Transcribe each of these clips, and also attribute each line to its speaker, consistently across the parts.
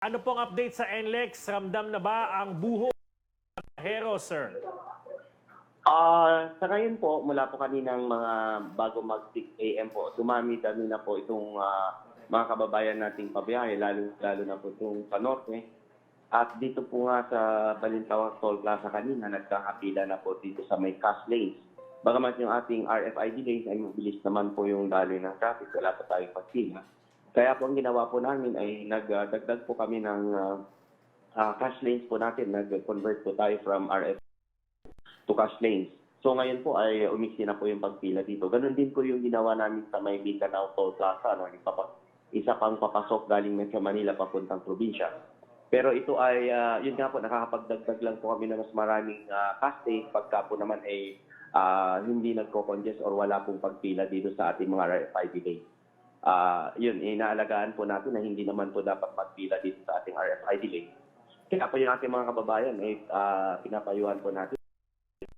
Speaker 1: Ano pong update sa NLEX? Ramdam na ba ang buho ng hero, sir?
Speaker 2: Sa ngayon po, mula po kaninang mga bago mag-6 AM po, dumami-dami na po itong mga kababayan nating pabiyahe, lalo na po itong sa Norte. At dito po nga sa Balintawak Toll Plaza kanina, nagkakapila na po dito sa may cash lanes. Bagamat yung ating RFID lanes ay mabilis naman po yung daloy ng traffic, wala pa tayong pagpila. Kaya po ang ginawa po namin ay nagdagdag po kami ng cash lanes po natin, nag-convert po tayo from RFID to cash lanes. So ngayon po ay umiksi na po yung pagpila dito. Ganon din po yung ginawa namin sa may Mindanao Toll Plaza, no? Isa pang papasok galing Metro Manila papuntang probinsya. Pero ito ay, yun nga po, nakakapagdagdag lang po kami ng mas maraming cash lanes pagka po naman ay hindi nagko-congest or wala pong pagpila dito sa ating mga RFID lanes. Yun, inaalagaan po natin na hindi naman po dapat magpila dito sa ating RFID lane. Kaya po yung ating mga kababayan ay pinapayuhan po natin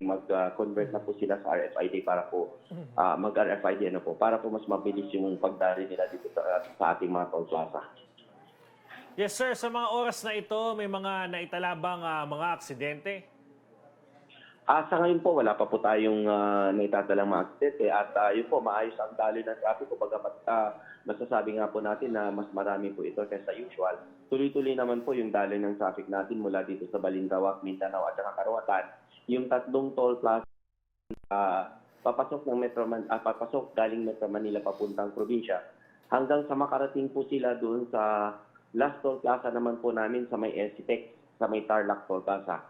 Speaker 2: mag-convert na po sila sa RFID para po mag-RFID para po mas mabilis yung pagdali nila dito sa ating mga toll plaza.
Speaker 1: Yes, sir. Sa mga oras na ito, may mga naitalabang mga aksidente?
Speaker 2: Sa ngayon po, wala pa po tayong naitatalang mga aksidente at yun po, maayos ang daloy ng traffic. Kumbaga, masasabi nga po natin na mas marami po ito kaysa usual. Tuloy-tuloy naman po yung daloy ng traffic natin mula dito sa Balintawak, Mindanao at saka Karawatan. Yung tatlong toll plaza papasok galing Metro Manila papuntang probinsya hanggang sa makarating po sila doon sa last toll plaza naman po namin sa may SCTEX, sa may Tarlac Toll Plaza.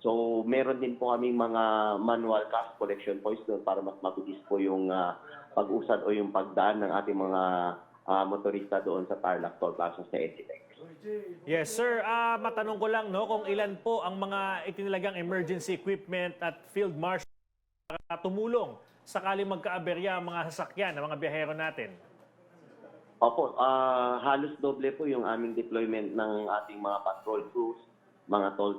Speaker 2: So meron din po kaming mga manual cash collection points doon para mas mabilis po yung pag-usad o yung pagdaan ng ating mga motorista doon sa Tarlac Toll Plaza sa SCTEX.
Speaker 1: Yes, sir. Matanong ko lang, no, kung ilan po ang mga itinilagang emergency equipment at field marshal para tumulong sakaling magkaaberya ang mga sasakyan ng mga biyahero natin.
Speaker 2: Opo, halos doble po yung aming deployment ng ating mga patrol crews, mga toll